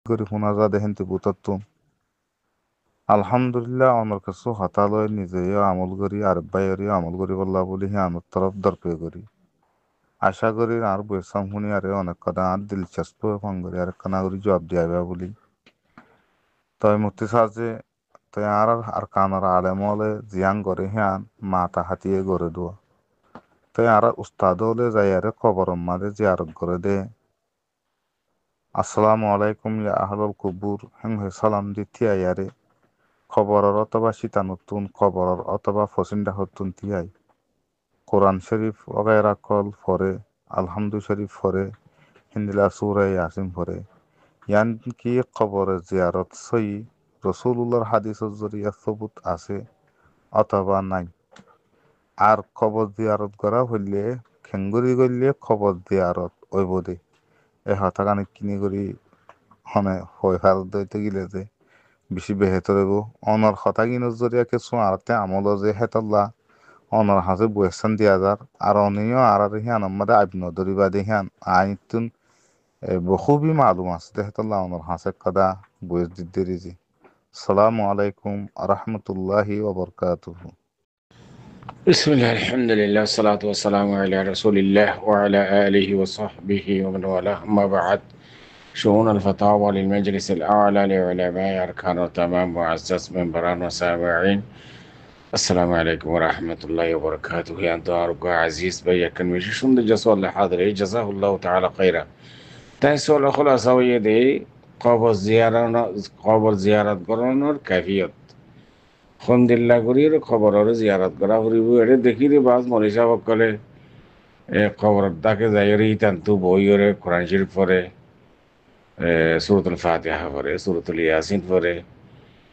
করি শোনা যা দেখেন বুতাতুন আলহামদুলিল্লাহ আমার কাছে হতালয় নিজেও আমল করি আর বাইরেও আমল করি বললা বলি হি আমার তরফ দরপে করি আশা করি আর বৈশাম শুনি আরে অনেক কথা আর দিলচাস্প ফোন করি আর কানা করি জবাব দিয়াবে বলি তই মুক্তি সাজে তই আর কানার আলেম হলে জিয়ান করে হিয়ান মাথা হাতিয়ে গড়ে দোয়া তই আর উস্তাদ হলে যাই আরে খবর মাঝে জিয়ারত করে দে আসসালামু আলাইকুম ইয়া আহলাল কুবুর হেং হে সালাম দিতি আয়ারে খবরের অথবা শীতানুতুন খবরের অথবা ফসিন্দা হতুন তিয়াই কোরআন শরীফ অগায়রা কল ফরে আলহামদু শরীফ ফরে হিন্দিলা সুরে ইয়াসিন ফরে ইয়ান কি খবরে জিয়ারত সই রসুল্লাহর হাদিসের জরিয়া সবুত আছে অথবা নাই আর খবর জিয়ারত করা হইলে খেঙ্গুরি করলে খবর জিয়ারত ওইব দে এ হতাকানে কিনি করি হনে হয় হাল দইতে গিলে যে বেশি বেহেতরে গো অনর হতা কিনোর জরিয়া কিছু আরতে আমল যে হেতল্লা অনর হাজে বয়েসান দিয়া যার আর অনিও আর হিয়ান আমাদের আইন ধরিবা দেহিয়ান আইতুন খুবই মালুম আছে হেতল্লা অনর হাসে কাদা বয়েস দিতে রিজি সালামু আলাইকুম রহমতুল্লাহি ওবরকাতুহু بسم الله الحمد لله والصلاة والسلام على رسول الله وعلى آله وصحبه ومن والاه أما بعد شؤون الفتاوى للمجلس الأعلى لعلماء أركان التمام معزز منبران وسامعين السلام عليكم ورحمة الله وبركاته يا أنت أرجو عزيز بيا كان مش شون جزاه الله حاضر جزاه الله تعالى خيرا تنسوا الخلاصة ويدي قبر زيارة قرنور كيفية খন্দিল্লা করির খবরের জিয়ারত করা ফুরিব এটা দেখি রে বাজ মনীষা বকলে খবর তাকে যাই রে ইতান্তু বইরে কোরআন শরীফ পড়ে সূরাতুল ফাতিহা পড়ে সূরাতুল ইয়াসিন পড়ে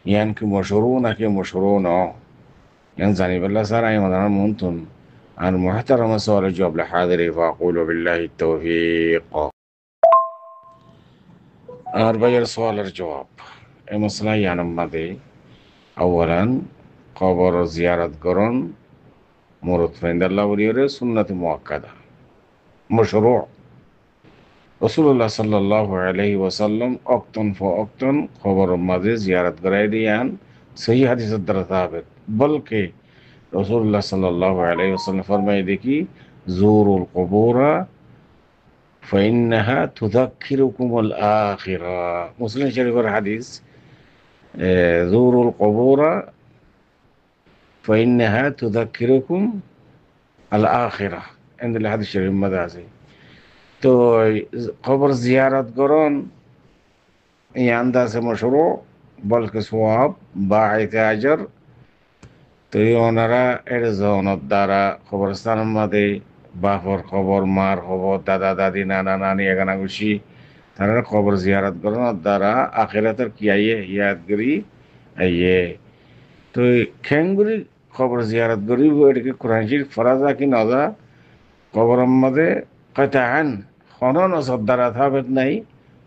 ইয়ান কি মশরু নাকি মশরু ন ইয়ান জানি বল্লা স্যার আমি মদার মন্তুন আর মুহতারাম সওয়াল জবাব লা হাদিরি ফাকুলু বিল্লাহি তাওফীক আর বাইর সওয়ালের জবাব এই মসলা ইয়ান মাদে আওয়ালান কবর জিয়ারত করন মুরত ফাইন্দাল্লাহ বলিয়রে সুন্নাত মুআক্কাদা মশরু রাসূলুল্লাহ সাল্লাল্লাহু আলাইহি ওয়াসাল্লাম অক্তন অক্তন কবর মাঝে জিয়ারত করাই দিয়ান সহি হাদিসের দ্বারা সাহাবেত বলকে রাসূলুল্লাহ সাল্লাল্লাহু আলাইহি ওয়াসাল্লাম ফরমাই দেখি জুরুল কুবুরা ফাইন্নাহা তুযাক্কিরুকুমুল আখিরা মুসলিম শরীফের হাদিস জুরুল কুবুরা فإنها تذكركم الآخرة عند الحديث الشريف مدازي তো কবর জিয়ারত করুন এই আন্দাজে মশরু বলকে সোয়াব বা আইতে আজর তো ওনারা এর জনের দ্বারা কবরস্থানের মধ্যে বাপর খবর মার খবর দাদা দাদি নানা নানি এগানা গুছি তারা কবর জিয়ারত করুন দ্বারা আখিরাতের কি আইয়ে ইয়াদগিরি আইয়ে তো খেঙ্গুরি খবর জিয়ারত করি এটাকে কোরআন শরীফ ফরাজা কি নজা খবরের মধ্যে কয়তাহান হনন শ্রদ্ধারা থাবেত নাই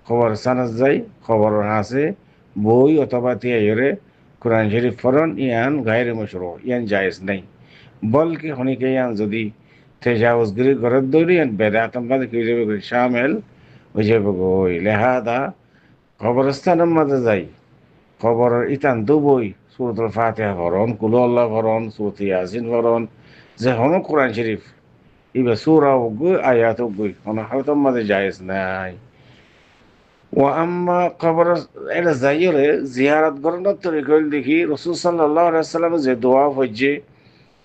খবর সানাজ যাই খবর আছে বই অথবা তিয়াইরে কোরআন শরীফ ফরন ইয়ান গায়রে মশরু ইয়ান জায়েজ নাই বলকে হনিকে ইয়ান যদি তেজাউজগিরি ঘরের দৌড়ি ইয়ান বেদাতম বাদে কি যাবে শামিল হয়ে যাবে গই লেহাদা খবরস্থানের মধ্যে যাই খবরের ইতান দুবই সূরাতুল ফাতিহা ফরন কুলু আল্লাহ ফরন সূরাত ইয়াসিন ফরন যে হন কোরআন শরীফ ইবা সূরা ওগু আয়াত ওগু হন হয়তো মাঝে জায়েজ নাই ও আম্মা কবর এটা যাইরে জিয়ারত করার তরিকা দেখি রাসূল সাল্লাল্লাহু আলাইহি ওয়াসাল্লাম যে দোয়া হচ্ছে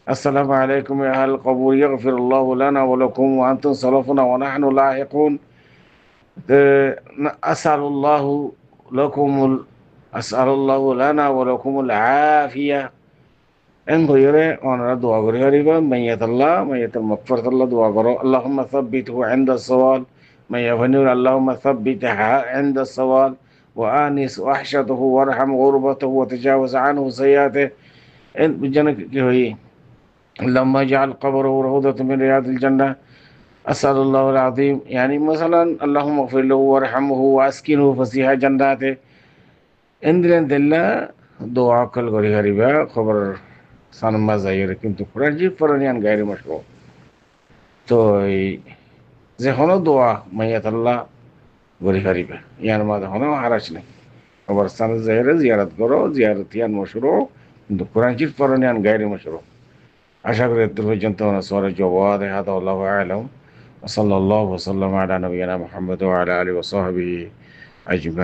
আসসালামু আলাইকুম ইয়া আহল কবর ইয়াগফিরুল্লাহু লানা ওয়া লাকুম ওয়া আনতুম সালাফুনা ওয়া নাহনু লাহিকুন আসআলুল্লাহু লাকুমুল আসআলুল্লাহু লানা ওয়া লাকুমুল Afia en goyore onara dua gori hariba mayyatallah mayyatal maghfiratallah dua goro allahumma thabbithu 'inda as-sawal mayyafanur allahumma thabbitha 'inda as-sawal wa anis wahshatahu warham ghurbatahu wa tajawaz 'anhu sayyi'atihi en bijana ki hoyi allahumma ij'al qabrahu rawdatan min riyadil jannah as'alullahu al-'azim yani masalan allahumma ighfir lahu warhamhu wa askinhu fasiha jannatihi endren dilla dua kal gori hariba khabar সানমা যাইরে কিন্তু কোরআন শরীফ পড়ানিয়ান গায়রে মশরু তো যে হলো দোয়া মাইয়াতাল্লাহ গড়ি হারিবে ইয়ার মাঝে হনেও হারাস নেই কবরস্থানে যাইরে জিয়ারত করো জিয়ারত ইয়ান মশুরো কিন্তু কোরআন শরীফ পড়ো ইয়ান গাইরে মশুরো আশা করি এত পর্যন্ত সরে জবাদ হাদা আল্লাহু আলাম ওয়া সাল্লাল্লাহু ওয়া সাল্লাম আলা নবিয়িনা মুহাম্মদ ওয়া আলা আলিহি ওয়া সাহবিহি আজমাইন